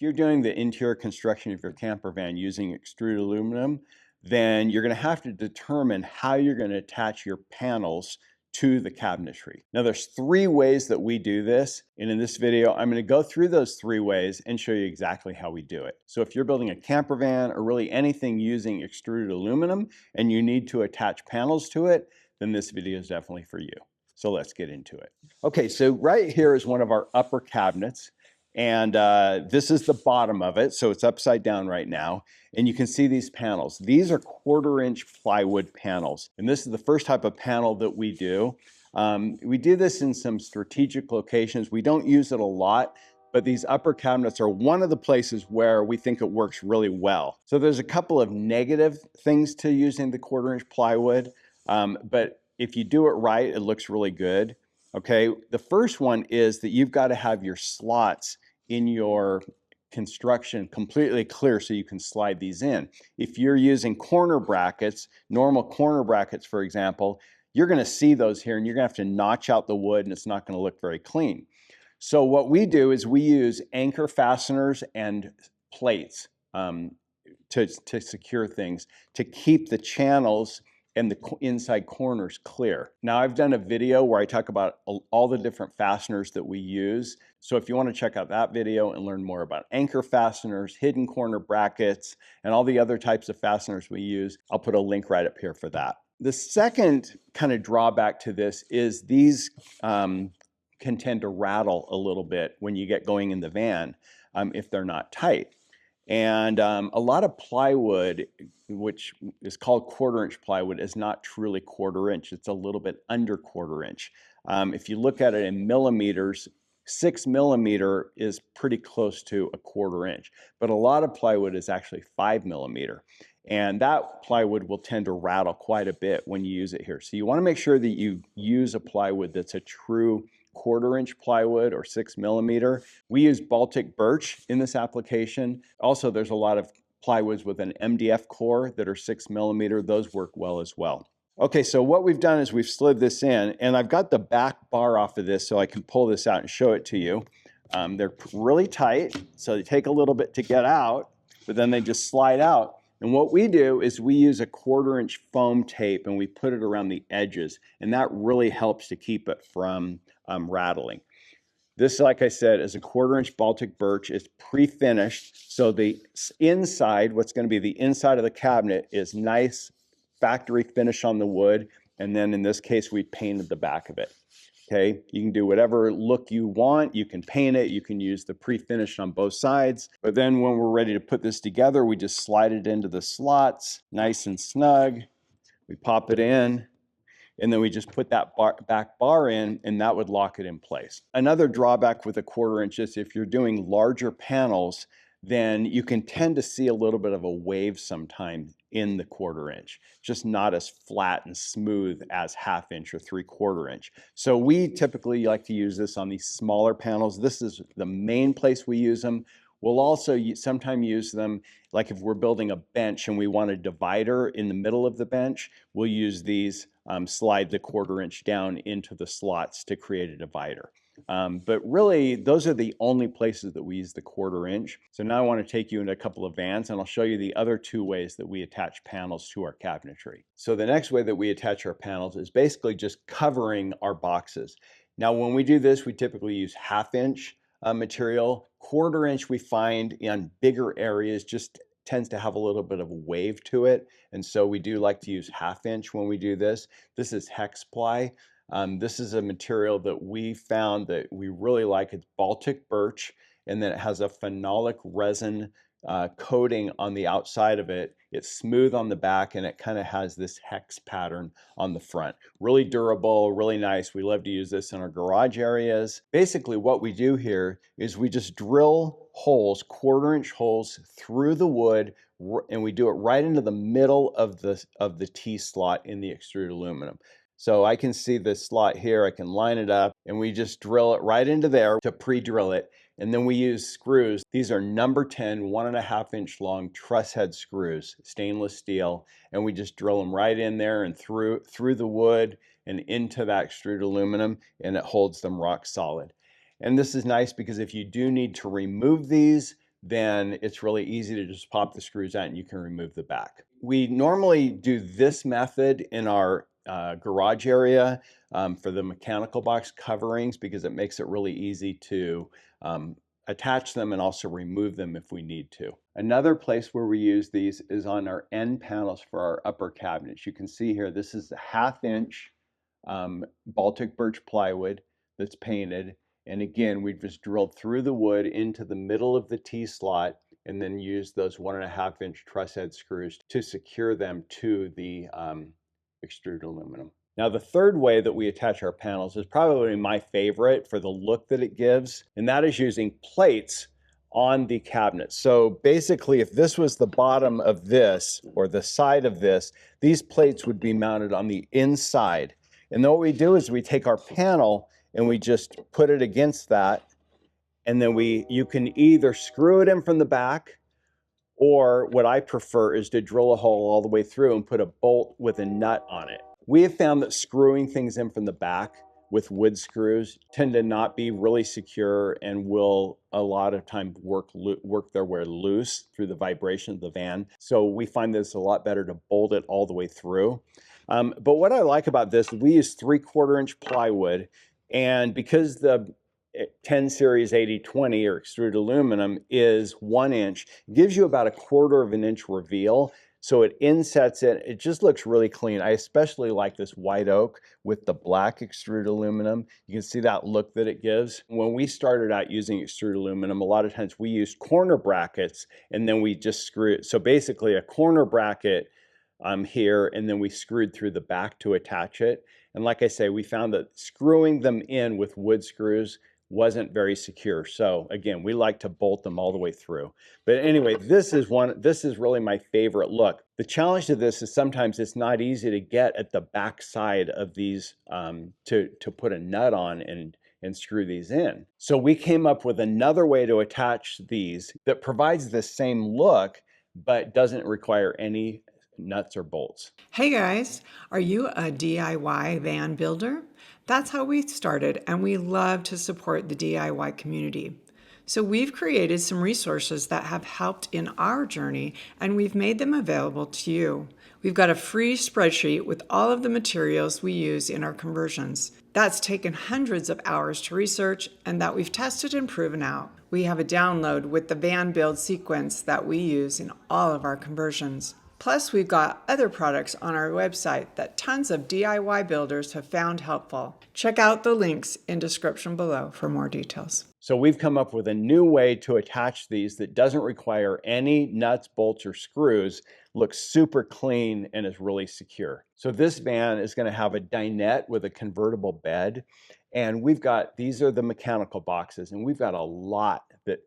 you're doing the interior construction of your camper van using extruded aluminum, then you're going to have to determine how you're going to attach your panels to the cabinetry. Now there's 3 ways that we do this, and in this video I'm going to go through those 3 ways and show you exactly how we do it. So if you're building a camper van or really anything using extruded aluminum and you need to attach panels to it, then this video is definitely for you. So let's get into it. Okay, so right here is one of our upper cabinets, and this is the bottom of it, so it's upside down right now. And you can see these panels. These are 1/4-inch plywood panels. And this is the first type of panel that we do. We do this in some strategic locations. We don't use it a lot, but these upper cabinets are one of the places where we think it works really well. So there's a couple of negative things to using the 1/4-inch plywood, but if you do it right, it looks really good. Okay, the first one is that you've got to have your slots in your construction completely clear so you can slide these in. If you're using corner brackets, normal corner brackets, for example, you're going to see those here and you're going to have to notch out the wood and it's not going to look very clean. So what we do is we use anchor fasteners and plates to secure things, to keep the channels and the inside corners clear. Now I've done a video where I talk about all the different fasteners that we use. So if you want to check out that video and learn more about anchor fasteners, hidden corner brackets, and all the other types of fasteners we use, I'll put a link right up here for that. The second kind of drawback to this is these can tend to rattle a little bit when you get going in the van if they're not tight. And a lot of plywood, which is called 1/4-inch plywood, is not truly 1/4-inch. It's a little bit under 1/4-inch. If you look at it in millimeters, 6 millimeter is pretty close to a 1/4-inch. But a lot of plywood is actually 5 millimeter. And that plywood will tend to rattle quite a bit when you use it here. So you want to make sure that you use a plywood that's a true 1/4-inch plywood or 6 millimeter. We use Baltic birch in this application. Also, there's a lot of plywoods with an MDF core that are 6 millimeter. Those work well as well. Okay, so what we've done is we've slid this in, and I've got the back bar off of this so I can pull this out and show it to you. They're really tight, so they take a little bit to get out, but then they just slide out. And what we do is we use a 1/4-inch foam tape and we put it around the edges, and that really helps to keep it from rattling. This, like I said, is a 1/4-inch Baltic birch. It's pre-finished, so the inside, what's going to be the inside of the cabinet, is nice factory finish on the wood, and then in this case we painted the back of it. Okay, you can do whatever look you want. You can paint it, you can use the pre-finish on both sides, but then when we're ready to put this together, we just slide it into the slots nice and snug. We pop it in, and then we just put that back bar in, and that would lock it in place. Another drawback with a 1/4-inch is if you're doing larger panels, then you can tend to see a little bit of a wave sometimes in the 1/4-inch, just not as flat and smooth as 1/2-inch or 3/4-inch. So we typically like to use this on these smaller panels. This is the main place we use them. We'll also sometimes use them, like if we're building a bench and we want a divider in the middle of the bench, we'll use these, slide the 1/4-inch down into the slots to create a divider. But really, those are the only places that we use the 1/4-inch. So now I want to take you into a couple of vans, and I'll show you the other 2 ways that we attach panels to our cabinetry. So the next way that we attach our panels is basically just covering our boxes. Now, when we do this, we typically use 1/2-inch material. 1/4-inch we find in bigger areas just tends to have a little bit of a wave to it, and so we do like to use 1/2-inch when we do this. This is hex ply. This is a material that we found that we really like. It's Baltic birch, and then it has a phenolic resin coating on the outside of it. It's smooth on the back, and it kind of has this hex pattern on the front. Really durable, really nice. We love to use this in our garage areas. Basically what we do here is we just drill holes, 1/4-inch holes through the wood, and we do it right into the middle of the T-slot in the extruded aluminum. So I can see this slot here, I can line it up, and we just drill it right into there to pre-drill it. And then we use screws. These are number 10, 1.5-inch long truss head screws, stainless steel, and we just drill them right in there and through the wood and into that extruded aluminum, and it holds them rock solid. And this is nice because if you do need to remove these, then it's really easy to just pop the screws out and you can remove the back. We normally do this method in our garage area for the mechanical box coverings because it makes it really easy to attach them and also remove them if we need to. Another place where we use these is on our end panels for our upper cabinets. You can see here, this is a 1/2 inch Baltic birch plywood that's painted. And again, we just drilled through the wood into the middle of the T-slot and then used those 1.5 inch truss head screws to secure them to the extruded aluminum. Now, the third way that we attach our panels is probably my favorite for the look that it gives, and that is using plates on the cabinet. So basically, if this was the bottom of this or the side of this, these plates would be mounted on the inside. And then what we do is we take our panel and we just put it against that, and then you can either screw it in from the back, or what I prefer is to drill a hole all the way through and put a bolt with a nut on it. We have found that screwing things in from the back with wood screws tend to not be really secure and will a lot of time work their way loose through the vibration of the van. So we find that it's a lot better to bolt it all the way through. But what I like about this, we use 3/4 inch plywood, and because the 10 series 80/20 or extruded aluminum is 1 inch, it gives you about 1/4 inch reveal. So it insets it. It just looks really clean. I especially like this white oak with the black extruded aluminum. You can see that look that it gives. When we started out using extruded aluminum, a lot of times we used corner brackets and then we just screw it. So basically a corner bracket here, and then we screwed through the back to attach it. And like I say, we found that screwing them in with wood screws wasn't very secure. So again, we like to bolt them all the way through. But anyway, this is really my favorite look. The challenge to this is sometimes it's not easy to get at the back side of these to put a nut on and screw these in. So we came up with another way to attach these that provides the same look, but doesn't require any nuts or bolts. Hey guys, are you a DIY van builder? That's how we started, and we love to support the DIY community. So we've created some resources that have helped in our journey, and we've made them available to you. We've got a free spreadsheet with all of the materials we use in our conversions. That's taken hundreds of hours to research and that we've tested and proven out. We have a download with the van build sequence that we use in all of our conversions. Plus, we've got other products on our website that tons of DIY builders have found helpful. Check out the links in description below for more details. So we've come up with a new way to attach these that doesn't require any nuts, bolts, or screws, looks super clean, and is really secure. So this van is going to have a dinette with a convertible bed, and these are the mechanical boxes, and we've got a lot that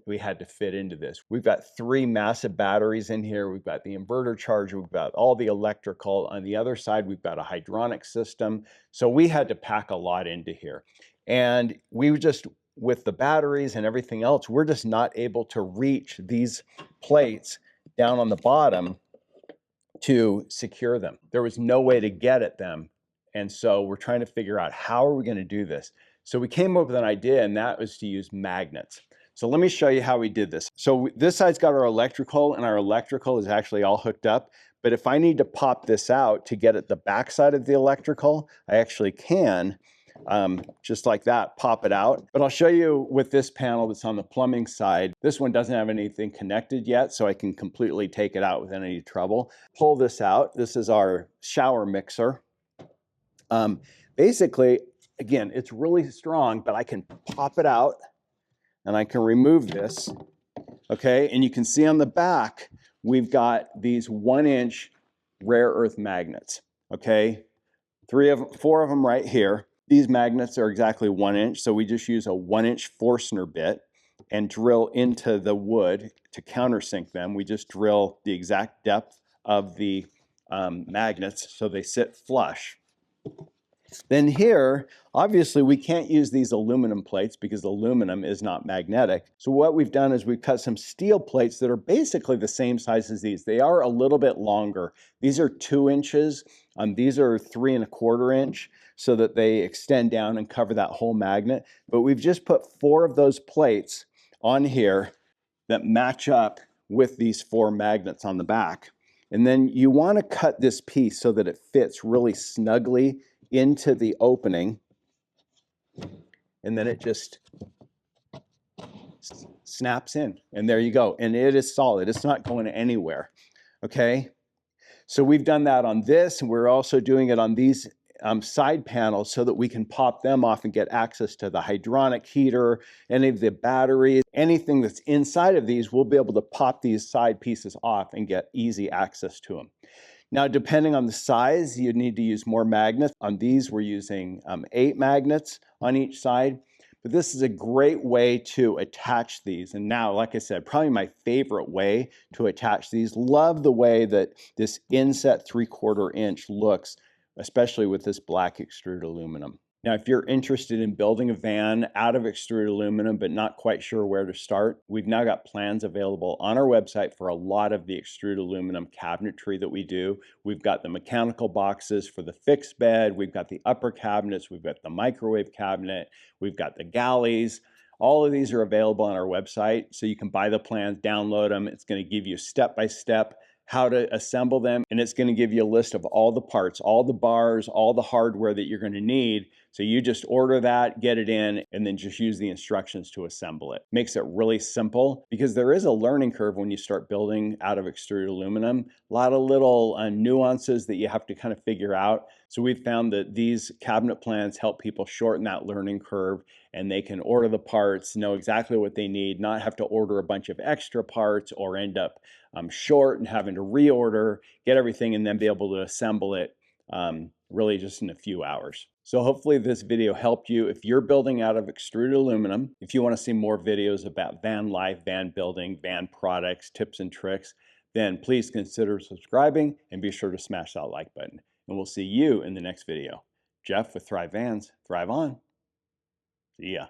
we had to fit into this. We've got 3 massive batteries in here. We've got the inverter charger. We've got all the electrical. On the other side, we've got a hydronic system. So we had to pack a lot into here. And with the batteries and everything else, we're just not able to reach these plates down on the bottom to secure them. There was no way to get at them. And so we're trying to figure out how are we going to do this. So we came up with an idea, and that was to use magnets. So let me show you how we did this. So this side's got our electrical, and our electrical is actually all hooked up. But if I need to pop this out to get at the back side of the electrical, I actually can, just like that, pop it out. But I'll show you with this panel that's on the plumbing side. This one doesn't have anything connected yet, so I can completely take it out without any trouble. Pull this out. This is our shower mixer. Basically, again, it's really strong, but I can pop it out. And I can remove this, okay? And you can see on the back, we've got these 1 inch rare earth magnets, okay? 4 of them right here. These magnets are exactly 1 inch, so we just use a 1 inch Forstner bit and drill into the wood to countersink them. We just drill the exact depth of the magnets so they sit flush. Then here, obviously we can't use these aluminum plates because aluminum is not magnetic. So what we've done is we've cut some steel plates that are basically the same size as these. They are a little bit longer. These are 2 inches. These are 3¼ inch so that they extend down and cover that whole magnet. But we've just put 4 of those plates on here that match up with these 4 magnets on the back. And then you want to cut this piece so that it fits really snugly into the opening. And then it just snaps in. And there you go. And it is solid. It's not going anywhere. Okay? So we've done that on this, and we're also doing it on these side panels so that we can pop them off and get access to the hydronic heater, any of the batteries, anything that's inside of these, we'll be able to pop these side pieces off and get easy access to them. Now, depending on the size, you need to use more magnets. On these, we're using 8 magnets on each side. But this is a great way to attach these. And now, like I said, probably my favorite way to attach these. Love the way that this Inset 3/4 inch looks, especially with this black extruded aluminum. Now, if you're interested in building a van out of extruded aluminum but not quite sure where to start, we've now got plans available on our website for a lot of the extruded aluminum cabinetry that we do. We've got the mechanical boxes for the fixed bed, we've got the upper cabinets, we've got the microwave cabinet, we've got the galleys. All of these are available on our website, so you can buy the plans, download them. It's going to give you step-by-step how to assemble them, and it's going to give you a list of all the parts, all the bars, all the hardware that you're going to need. So you just order that, get it in, and then just use the instructions to assemble it. Makes it really simple because there is a learning curve when you start building out of extruded aluminum. A lot of little nuances that you have to kind of figure out. So we've found that these cabinet plans help people shorten that learning curve, and they can order the parts, know exactly what they need, not have to order a bunch of extra parts or end up short and having to reorder, get everything, and then be able to assemble it really just in a few hours. So hopefully this video helped you. If you're building out of extruded aluminum, if you want to see more videos about van life, van building, van products, tips and tricks, then please consider subscribing and be sure to smash that like button. And we'll see you in the next video. Jeff with Thrive Vans. Thrive on. See ya.